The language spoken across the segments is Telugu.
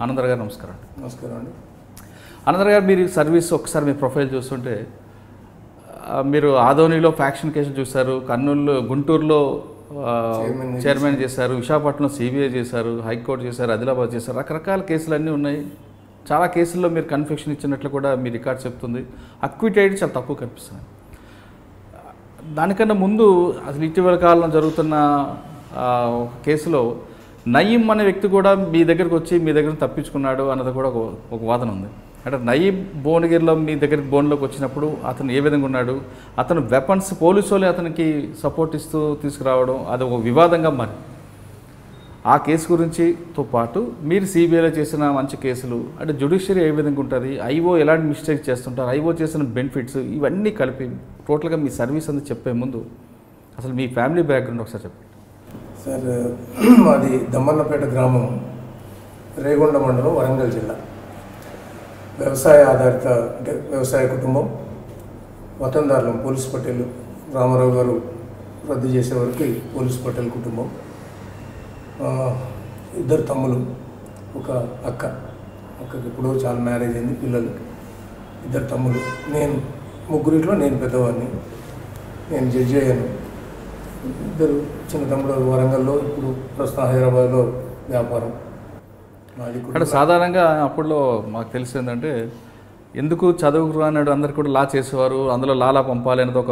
ఆనందరావు గారు నమస్కారం. నమస్కారం అండి. ఆనందరావు గారు, మీరు సర్వీస్ ఒకసారి మీ ప్రొఫైల్ చూస్తుంటే మీరు ఆదోనిలో ఫ్యాక్షన్ కేసులు చూశారు, కర్నూలు గుంటూరులో చైర్మన్ చేశారు, విశాఖపట్నంలో సిబిఐ చేశారు, హైకోర్టు చేశారు, ఆదిలాబాద్ చేశారు, రకరకాల కేసులు అన్నీ ఉన్నాయి. చాలా కేసుల్లో మీరు కన్ఫెక్షన్ ఇచ్చినట్లు కూడా మీ రికార్డ్ చెప్తుంది. అక్విటెడ్ చాలా తక్కువ కనిపిస్తుంది. దానికన్నా ముందు అసలు ఇటీవల కాలంలో జరుగుతున్న ఒక కేసులో నయీం అనే వ్యక్తి కూడా మీ దగ్గరకు వచ్చి మీ దగ్గర తప్పించుకున్నాడు అన్నది కూడా ఒక వాదన ఉంది. అంటే నయీం భువనగిరిలో మీ దగ్గరికి బోన్లోకి వచ్చినప్పుడు అతను ఏ విధంగా ఉన్నాడు, అతను వెపన్స్ పోలీసు వాళ్ళే అతనికి సపోర్ట్ ఇస్తూ తీసుకురావడం అది ఒక వివాదంగా మారింది. ఆ కేసు గురించితో పాటు మీరు సిబిఐలో చేసిన మంచి కేసులు, అంటే జ్యుడిషియరీ ఏ విధంగా ఉంటుంది, ఐఓ ఎలాంటి మిస్టేక్ చేస్తుంటారు, ఐఓ చేసిన బెనిఫిట్స్, ఇవన్నీ కలిపి టోటల్గా మీ సర్వీస్ అంతా చెప్పే ముందు అసలు మీ ఫ్యామిలీ బ్యాక్గ్రౌండ్ ఒకసారి చెప్పండి. సార్, మాది దమ్మన్నపేట గ్రామం, రేగొండ మండలం, వరంగల్ జిల్లా. వ్యవసాయ ఆధారిత అంటే వ్యవసాయ కుటుంబం. వతందారులం పోలీస్ పటేల్ రామారావు గారు రద్దు చేసే వరకు పోలీస్ పటేల్ కుటుంబం. 2 తమ్ములు, ఒక అక్కకి ఇప్పుడు చాలా మ్యారేజ్ అయింది, పిల్లలు 2 తమ్ములు. నేను ముగ్గురిలో నేను పెద్దవాడిని. నేను జడ్జి అయ్యాను. 2 చిన్న తమ్ముడు వరంగల్లో, ఇప్పుడు ప్రస్తుతం హైదరాబాద్లో వ్యాపారం. అంటే సాధారణంగా అప్పుడులో మాకు తెలిసి ఏంటంటే ఎందుకు చదువుకు రానాడు అందరు కూడా లా చేసేవారు, అందులో లాలా పంపాలి అనేది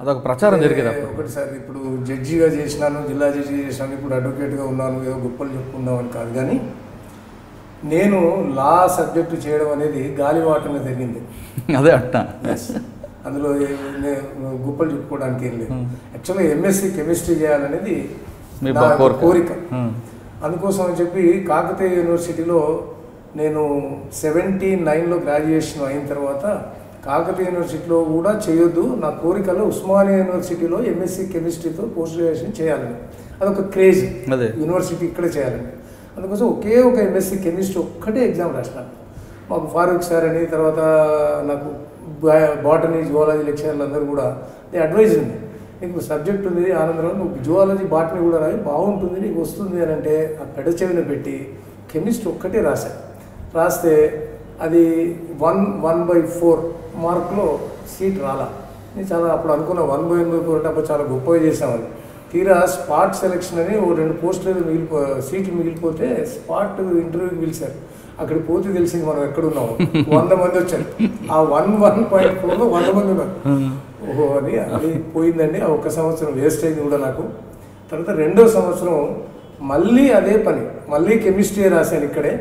అదొక ప్రచారం జరిగేది. ఒకటి సార్, ఇప్పుడు జడ్జిగా చేసినాను, జిల్లా జడ్జి చేసినాను, ఇప్పుడు అడ్వకేట్గా ఉన్నాను, ఏదో గొప్పలు చెప్పుకుందామని కాదు. కానీ నేను లా సబ్జెక్టు చేయడం అనేది గాలివాటంగా జరిగింది. అదే అంట. అందులో గొప్పలు చెప్పుకోవడానికి ఏం లేదు. యాక్చువల్గా ఎంఎస్సి కెమిస్ట్రీ చేయాలనేది కోరిక. అందుకోసం అని చెప్పి కాకతీయ యూనివర్సిటీలో నేను 79లో గ్రాడ్యుయేషన్ అయిన తర్వాత కాకతీయ యూనివర్సిటీలో కూడా చేయొద్దు, నా కోరికలో ఉస్మానియా యూనివర్సిటీలో ఎంఎస్సి కెమిస్ట్రీతో పోస్ట్ గ్రాడ్యుయేషన్ చేయాలని, అదొక క్రేజ్. యూనివర్సిటీ ఇక్కడ చేయాలని, అందుకోసం ఒకే ఒక ఎంఎస్సి కెమిస్ట్రీ ఒక్కటే ఎగ్జామ్ రాసినాను. మాకు ఫారూక్ సార్ అని, తర్వాత నాకు బాటనీ జువాలజీ లెక్చరర్లు అందరూ కూడా అడ్వైజ్ ఉంది, నీకు సబ్జెక్ట్ ఉంది ఆనందరావు, నువ్వు జువాలజీ బాటనీ కూడా రాయి, బాగుంటుంది, నీకు వస్తుంది అని అంటే ఆ పెడచెవిన పెట్టి కెమిస్ట్రీ ఒక్కటే రాస్తే అది 1/4 మార్కులో సీట్ రాలా. నేను చాలా అప్పుడు అనుకున్న 1/4 అంటే అప్పుడు చాలా గొప్పగా చేసామని. తీరా స్పాట్ సెలెక్షన్ అని 2 పోస్టులు సీట్లు మిగిలిపోతే స్పాట్ ఇంటర్వ్యూకి పిలిచారు. అక్కడికి పోతే తెలిసింది మనం ఎక్కడున్నాము. 100 మంది వచ్చారు. ఆ 1.4లో 100 మంది ఉన్నారు. ఓహో అని అది పోయిందండి. ఆ 1 సంవత్సరం వేస్ట్ అయింది కూడా నాకు. తర్వాత 2వ సంవత్సరం మళ్ళీ అదే పని, మళ్ళీ కెమిస్ట్రీ రాశాను ఇక్కడే.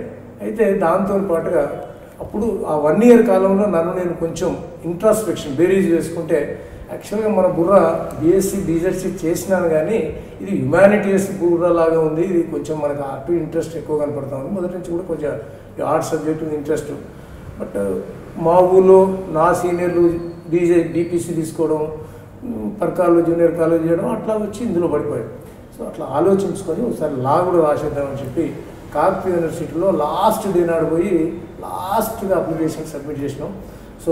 అయితే దాంతో పాటుగా అప్పుడు ఆ 1 ఇయర్ కాలంలో నన్ను నేను కొంచెం ఇంట్రాస్పెక్షన్ బేరీజ్ చేసుకుంటే, యాక్చువల్గా మన బుర్ర బీఎస్సీ బీజెడ్సీ చేసినాను కానీ ఇది హ్యుమానిటీస్ బుర్ర లాగా ఉంది, ఇది కొంచెం మనకు అటు ఇంట్రెస్ట్ ఎక్కువ కనపడతా ఉంది. మొదటి నుంచి కూడా కొంచెం ఆర్ట్స్ సబ్జెక్ట్ ఉంది ఇంట్రెస్ట్. బట్ మా ఊళ్ళో నా సీనియర్లు బీపీసీ తీసుకోవడం, పర్కాల్లో జూనియర్ కాలేజ్ చేయడం, అట్లా వచ్చి ఇందులో పడిపోయాయి. సో అట్లా ఆలోచించుకొని ఒకసారి లా కూడా రాసేద్దామని చెప్పి కాకతీయ యూనివర్సిటీలో లాస్ట్ డే నాడు పోయి లాస్ట్గా అప్లికేషన్ సబ్మిట్ చేసినాం. సో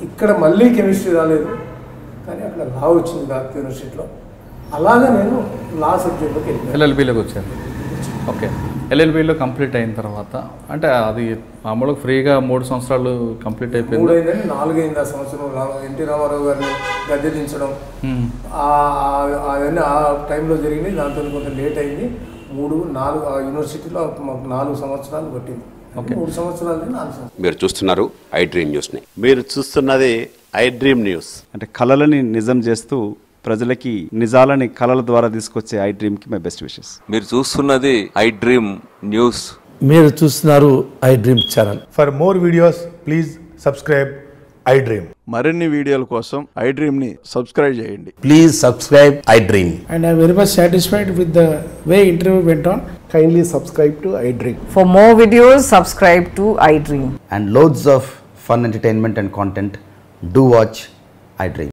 ఇక్కడ మళ్ళీ కెమిస్ట్రీ రాలేదు, కానీ అక్కడ లా వచ్చింది కాకతీయ యూనివర్సిటీలో. అలాగే నేను లా సబ్జెక్ట్లోకి వెళ్ళాను. ఎల్ఎల్బీలోకి వచ్చాను. ఓకే, ఎల్ఎల్బీలో కంప్లీట్ అయిన తర్వాత అంటే అది మామూలుగా ఫ్రీగా 3 సంవత్సరాలు కంప్లీట్ అయిపోయింది. 3 అయిందని 4 అయింది. ఆ సంవత్సరం ఎన్టీ రామారావు గారిని గద్దె దించడం అవన్నీ ఆ టైంలో జరిగింది. దాంతో కొంత లేట్ అయింది. 3, 4 ఆ యూనివర్సిటీలో మాకు 4 సంవత్సరాలు పట్టింది. 3 సంవత్సరాలు 4 సంవత్సరాలు. మీరు చూస్తున్నారు ఐ డ్రీమ్ న్యూస్ని. మీరు చూస్తున్నది ఐ డ్రీమ్ న్యూస్. అంటే కళలని నిజం చేస్తూ ప్రజలకి నిజాలని కళల ద్వారా తీసుకొచ్చే ఐ డ్రీమ్కి మై బెస్ట్ విషెస్. మీరు చూస్తున్నది ఐ డ్రీమ్ న్యూస్. మీరు చూస్తున్నారు I dream channel. For more videos please subscribe I dream. మరిన్ని వీడియోల కోసం ఐ డ్రీమ్ని సబ్స్క్రైబ్ చేయండి. Please subscribe I dream. And I am very much satisfied with the way interview went on. Kindly subscribe to I Dream. For more videos, subscribe to I Dream. And loads of fun entertainment and content. Do watch I Dream.